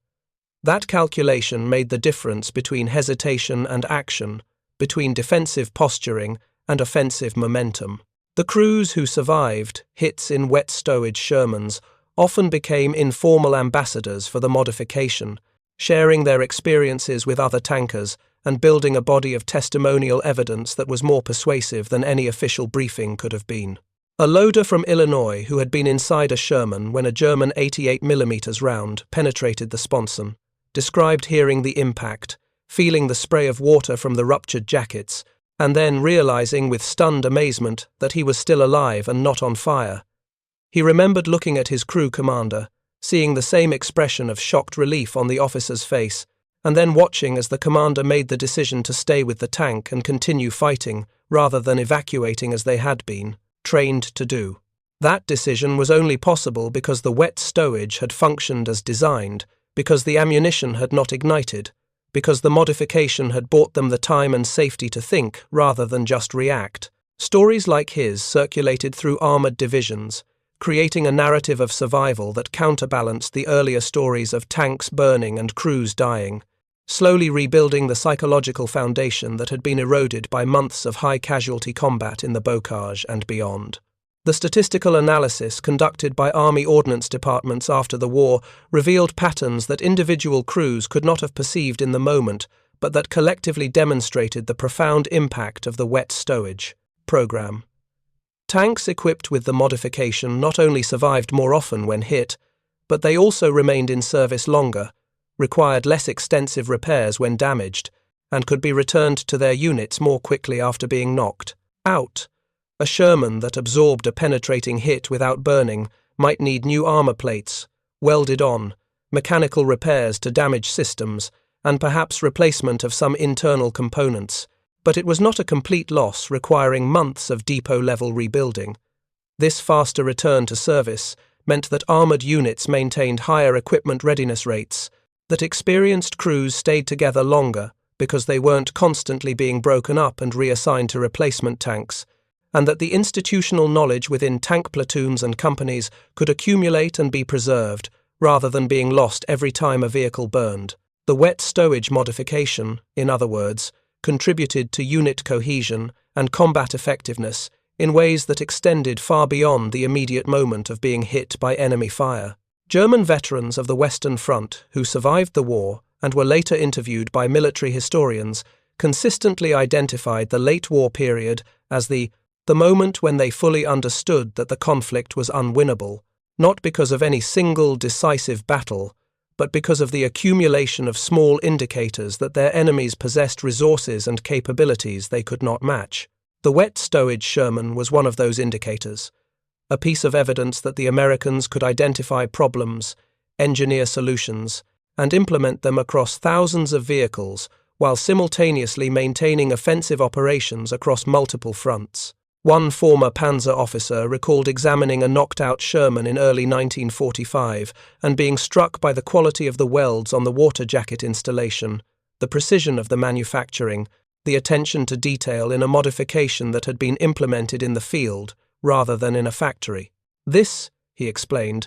That calculation made the difference between hesitation and action, between defensive posturing and offensive momentum. The crews who survived hits in wet stowage Shermans often became informal ambassadors for the modification, sharing their experiences with other tankers and building a body of testimonial evidence that was more persuasive than any official briefing could have been. A loader from Illinois who had been inside a Sherman when a German 88mm round penetrated the sponson described hearing the impact, feeling the spray of water from the ruptured jackets, and then realizing with stunned amazement that he was still alive and not on fire. He remembered looking at his crew commander, seeing the same expression of shocked relief on the officer's face, and then watching as the commander made the decision to stay with the tank and continue fighting rather than evacuating as they had been trained to do. That decision was only possible because the wet stowage had functioned as designed, because the ammunition had not ignited, because the modification had bought them the time and safety to think rather than just react. Stories like his circulated through armoured divisions, creating a narrative of survival that counterbalanced the earlier stories of tanks burning and crews dying, slowly rebuilding the psychological foundation that had been eroded by months of high-casualty combat in the bocage and beyond. The statistical analysis conducted by Army Ordnance Departments after the war revealed patterns that individual crews could not have perceived in the moment, but that collectively demonstrated the profound impact of the wet stowage program. Tanks equipped with the modification not only survived more often when hit, but they also remained in service longer, required less extensive repairs when damaged, and could be returned to their units more quickly after being knocked out. A Sherman that absorbed a penetrating hit without burning might need new armor plates, welded on, mechanical repairs to damaged systems, and perhaps replacement of some internal components, but it was not a complete loss requiring months of depot-level rebuilding. This faster return to service meant that armored units maintained higher equipment readiness rates, that experienced crews stayed together longer because they weren't constantly being broken up and reassigned to replacement tanks, and that the institutional knowledge within tank platoons and companies could accumulate and be preserved, rather than being lost every time a vehicle burned. The wet stowage modification, in other words, contributed to unit cohesion and combat effectiveness in ways that extended far beyond the immediate moment of being hit by enemy fire. German veterans of the Western Front who survived the war and were later interviewed by military historians consistently identified the late war period as the moment when they fully understood that the conflict was unwinnable, not because of any single decisive battle, but because of the accumulation of small indicators that their enemies possessed resources and capabilities they could not match. The wet stowage Sherman was one of those indicators, a piece of evidence that the Americans could identify problems, engineer solutions, and implement them across thousands of vehicles while simultaneously maintaining offensive operations across multiple fronts. One former Panzer officer recalled examining a knocked-out Sherman in early 1945 and being struck by the quality of the welds on the water jacket installation, the precision of the manufacturing, the attention to detail in a modification that had been implemented in the field rather than in a factory. This, he explained,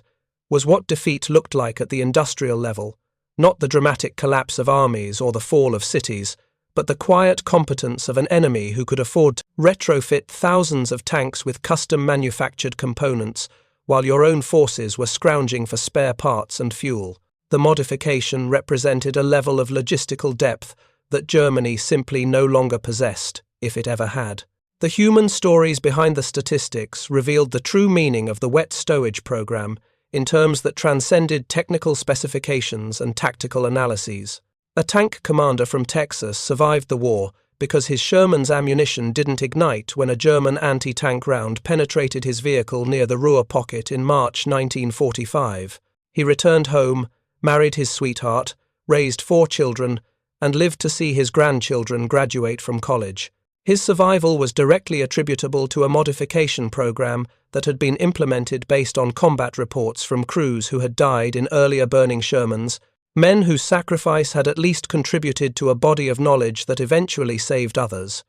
was what defeat looked like at the industrial level, not the dramatic collapse of armies or the fall of cities, but the quiet competence of an enemy who could afford to retrofit thousands of tanks with custom-manufactured components while your own forces were scrounging for spare parts and fuel. The modification represented a level of logistical depth that Germany simply no longer possessed, if it ever had. The human stories behind the statistics revealed the true meaning of the wet stowage program in terms that transcended technical specifications and tactical analyses. A tank commander from Texas survived the war because his Sherman's ammunition didn't ignite when a German anti-tank round penetrated his vehicle near the Ruhr pocket in March 1945. He returned home, married his sweetheart, raised 4 children, and lived to see his grandchildren graduate from college. His survival was directly attributable to a modification program that had been implemented based on combat reports from crews who had died in earlier burning Shermans, men whose sacrifice had at least contributed to a body of knowledge that eventually saved others.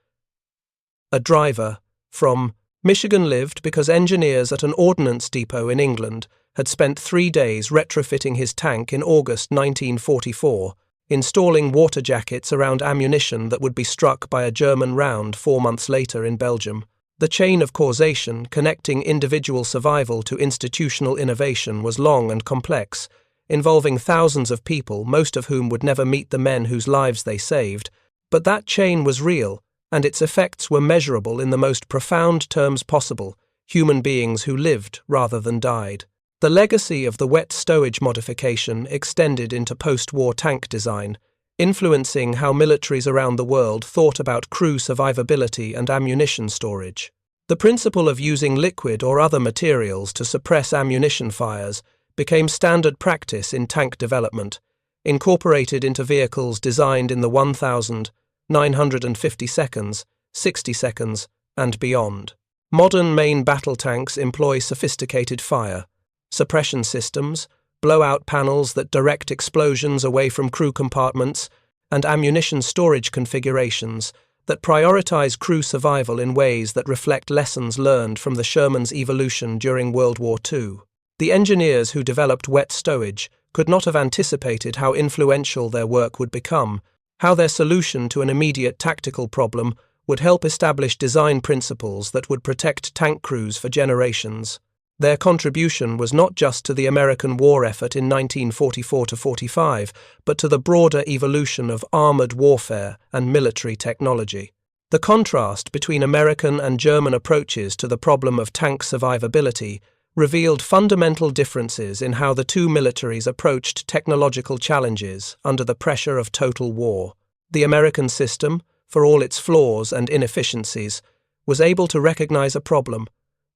A driver from Michigan lived because engineers at an ordnance depot in England had spent 3 days retrofitting his tank in August 1944, installing water jackets around ammunition that would be struck by a German round 4 months later in Belgium. The chain of causation connecting individual survival to institutional innovation was long and complex, involving thousands of people, most of whom would never meet the men whose lives they saved. But that chain was real, and its effects were measurable in the most profound terms possible, human beings who lived rather than died. The legacy of the wet stowage modification extended into post-war tank design, influencing how militaries around the world thought about crew survivability and ammunition storage. The principle of using liquid or other materials to suppress ammunition fires became standard practice in tank development, incorporated into vehicles designed in the 1,000, 950 seconds, 60 seconds, and beyond. Modern main battle tanks employ sophisticated fire suppression systems, blowout panels that direct explosions away from crew compartments, and ammunition storage configurations that prioritize crew survival in ways that reflect lessons learned from the Sherman's evolution during World War II. The engineers who developed wet stowage could not have anticipated how influential their work would become, how their solution to an immediate tactical problem would help establish design principles that would protect tank crews for generations. Their contribution was not just to the American war effort in 1944–45, but to the broader evolution of armored warfare and military technology. The contrast between American and German approaches to the problem of tank survivability revealed fundamental differences in how the two militaries approached technological challenges under the pressure of total war. The American system, for all its flaws and inefficiencies, was able to recognize a problem,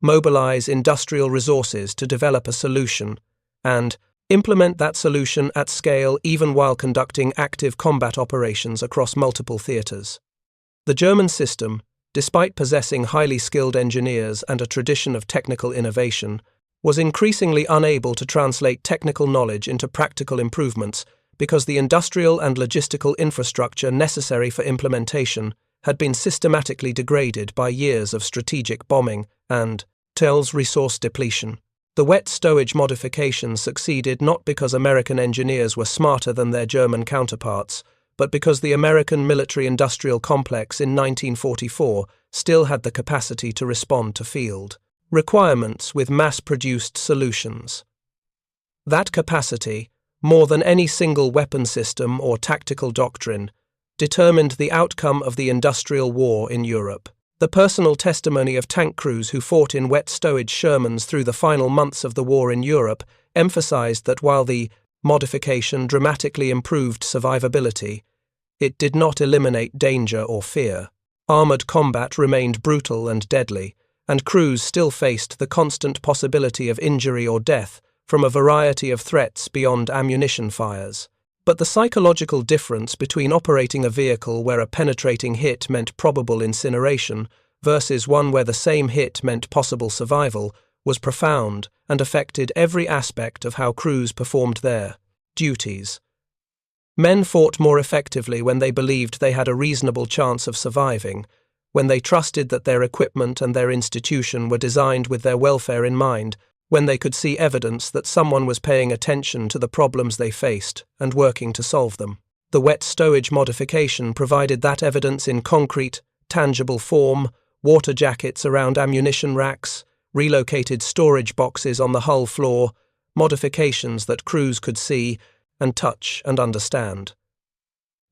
mobilize industrial resources to develop a solution, and implement that solution at scale even while conducting active combat operations across multiple theaters. The German system, despite possessing highly skilled engineers and a tradition of technical innovation, was increasingly unable to translate technical knowledge into practical improvements because the industrial and logistical infrastructure necessary for implementation had been systematically degraded by years of strategic bombing and resource depletion. The wet stowage modification succeeded not because American engineers were smarter than their German counterparts, but because the American military-industrial complex in 1944 still had the capacity to respond to field requirements with mass-produced solutions. That capacity, more than any single weapon system or tactical doctrine, determined the outcome of the industrial war in Europe. The personal testimony of tank crews who fought in wet stowage Shermans through the final months of the war in Europe emphasized that while the modification dramatically improved survivability, it did not eliminate danger or fear. Armored combat remained brutal and deadly, and crews still faced the constant possibility of injury or death from a variety of threats beyond ammunition fires. But the psychological difference between operating a vehicle where a penetrating hit meant probable incineration versus one where the same hit meant possible survival was profound and affected every aspect of how crews performed their duties. Men fought more effectively when they believed they had a reasonable chance of surviving, when they trusted that their equipment and their institution were designed with their welfare in mind, when they could see evidence that someone was paying attention to the problems they faced and working to solve them. The wet stowage modification provided that evidence in concrete, tangible form: water jackets around ammunition racks, relocated storage boxes on the hull floor, modifications that crews could see and touch and understand.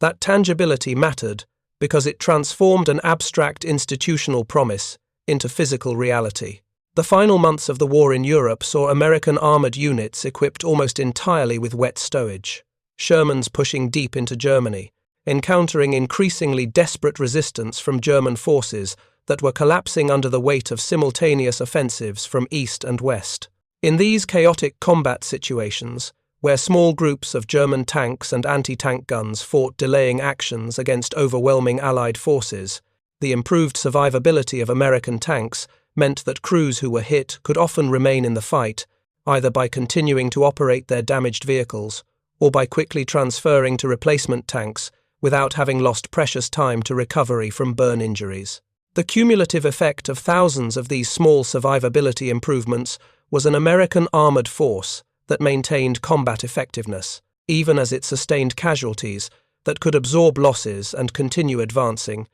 That tangibility mattered because it transformed an abstract institutional promise into physical reality. The final months of the war in Europe saw American armored units equipped almost entirely with wet stowage. Shermans pushing deep into Germany, encountering increasingly desperate resistance from German forces that were collapsing under the weight of simultaneous offensives from east and west. In these chaotic combat situations, where small groups of German tanks and anti-tank guns fought delaying actions against overwhelming Allied forces, the improved survivability of American tanks meant that crews who were hit could often remain in the fight, either by continuing to operate their damaged vehicles or by quickly transferring to replacement tanks without having lost precious time to recovery from burn injuries. The cumulative effect of thousands of these small survivability improvements was an American armored force that maintained combat effectiveness, even as it sustained casualties, that could absorb losses and continue advancing,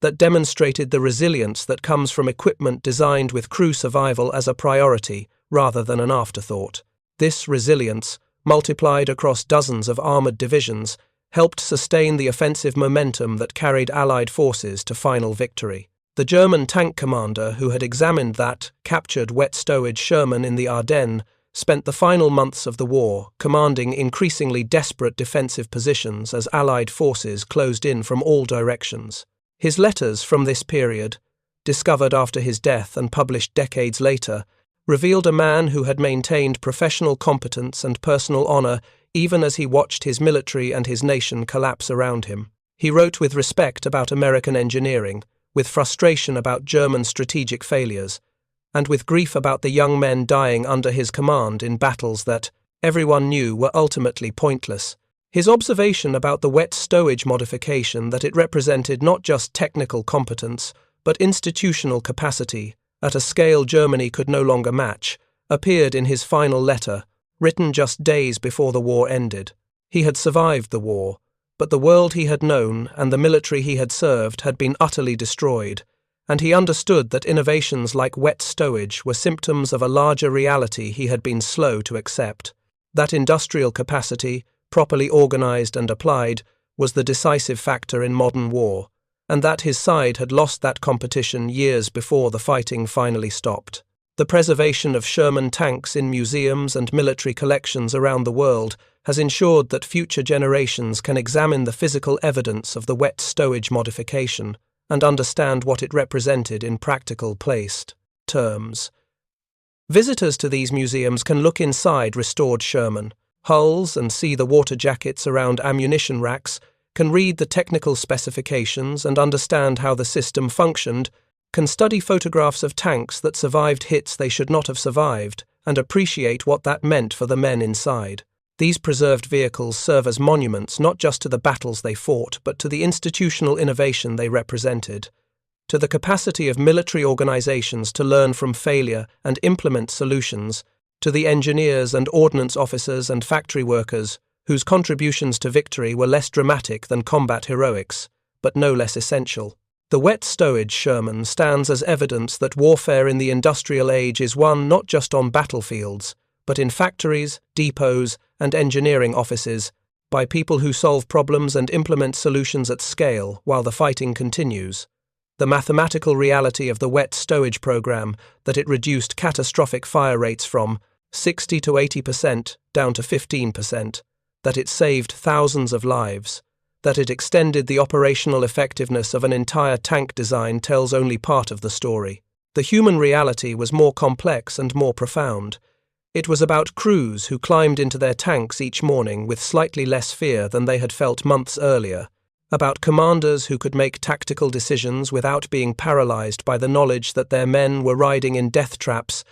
that demonstrated the resilience that comes from equipment designed with crew survival as a priority rather than an afterthought. This resilience, multiplied across dozens of armored divisions, helped sustain the offensive momentum that carried Allied forces to final victory. The German tank commander who had examined that captured wet stowage Sherman in the Ardennes spent the final months of the war commanding increasingly desperate defensive positions as Allied forces closed in from all directions. His letters from this period, discovered after his death and published decades later, revealed a man who had maintained professional competence and personal honor even as he watched his military and his nation collapse around him. He wrote with respect about American engineering, with frustration about German strategic failures, and with grief about the young men dying under his command in battles that, everyone knew, were ultimately pointless. His observation about the wet stowage modification, that it represented not just technical competence, but institutional capacity, at a scale Germany could no longer match, appeared in his final letter, written just days before the war ended. He had survived the war, but the world he had known and the military he had served had been utterly destroyed, and he understood that innovations like wet stowage were symptoms of a larger reality he had been slow to accept. That industrial capacity, properly organized and applied, was the decisive factor in modern war, and that his side had lost that competition years before the fighting finally stopped. The preservation of Sherman tanks in museums and military collections around the world has ensured that future generations can examine the physical evidence of the wet stowage modification and understand what it represented in practical placed terms. Visitors to these museums can look inside restored Sherman hulls and see the water jackets around ammunition racks, can read the technical specifications and understand how the system functioned, can study photographs of tanks that survived hits they should not have survived, and appreciate what that meant for the men inside. These preserved vehicles serve as monuments not just to the battles they fought, but to the institutional innovation they represented, to the capacity of military organizations to learn from failure and implement solutions, to the engineers and ordnance officers and factory workers whose contributions to victory were less dramatic than combat heroics, but no less essential. The wet stowage Sherman stands as evidence that warfare in the industrial age is won not just on battlefields, but in factories, depots, and engineering offices, by people who solve problems and implement solutions at scale while the fighting continues. The mathematical reality of the wet stowage program, that it reduced catastrophic fire rates from 60 to 80% down to 15%, that it saved thousands of lives, that it extended the operational effectiveness of an entire tank design tells only part of the story. The human reality was more complex and more profound. It was about crews who climbed into their tanks each morning with slightly less fear than they had felt months earlier, about commanders who could make tactical decisions without being paralyzed by the knowledge that their men were riding in death traps,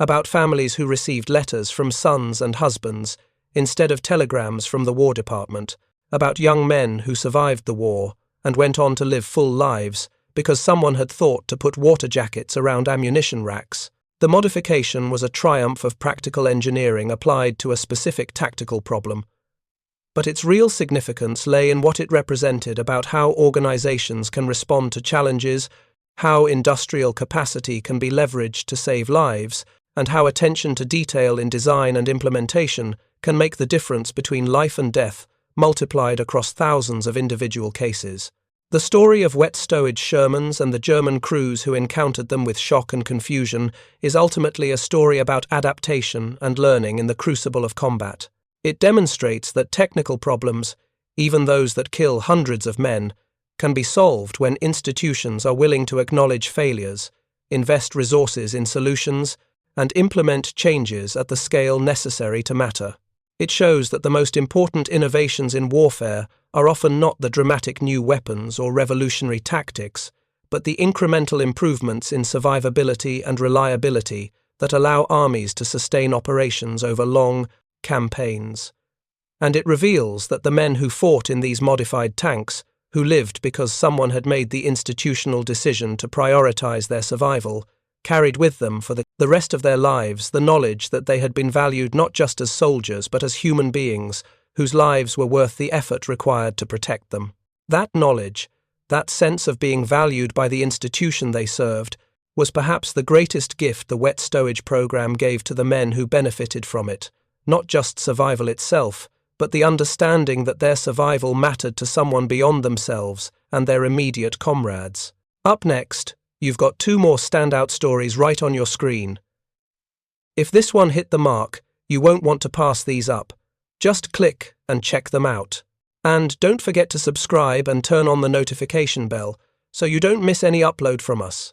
about families who received letters from sons and husbands instead of telegrams from the War Department, about young men who survived the war and went on to live full lives because someone had thought to put water jackets around ammunition racks. The modification was a triumph of practical engineering applied to a specific tactical problem, but its real significance lay in what it represented about how organizations can respond to challenges, how industrial capacity can be leveraged to save lives, and how attention to detail in design and implementation can make the difference between life and death multiplied across thousands of individual cases. The story of wet stowage Shermans and the German crews who encountered them with shock and confusion is ultimately a story about adaptation and learning in the crucible of combat. It demonstrates that technical problems, even those that kill hundreds of men, can be solved when institutions are willing to acknowledge failures, invest resources in solutions, and implement changes at the scale necessary to matter. It shows that the most important innovations in warfare are often not the dramatic new weapons or revolutionary tactics, but the incremental improvements in survivability and reliability that allow armies to sustain operations over long campaigns. And it reveals that the men who fought in these modified tanks, who lived because someone had made the institutional decision to prioritize their survival, carried with them for the rest of their lives the knowledge that they had been valued not just as soldiers but as human beings whose lives were worth the effort required to protect them. That knowledge, that sense of being valued by the institution they served, was perhaps the greatest gift the wet stowage program gave to the men who benefited from it, not just survival itself, but the understanding that their survival mattered to someone beyond themselves and their immediate comrades. Up next, you've got 2 more standout stories right on your screen. If this one hit the mark, you won't want to pass these up. Just click and check them out. And don't forget to subscribe and turn on the notification bell so you don't miss any upload from us.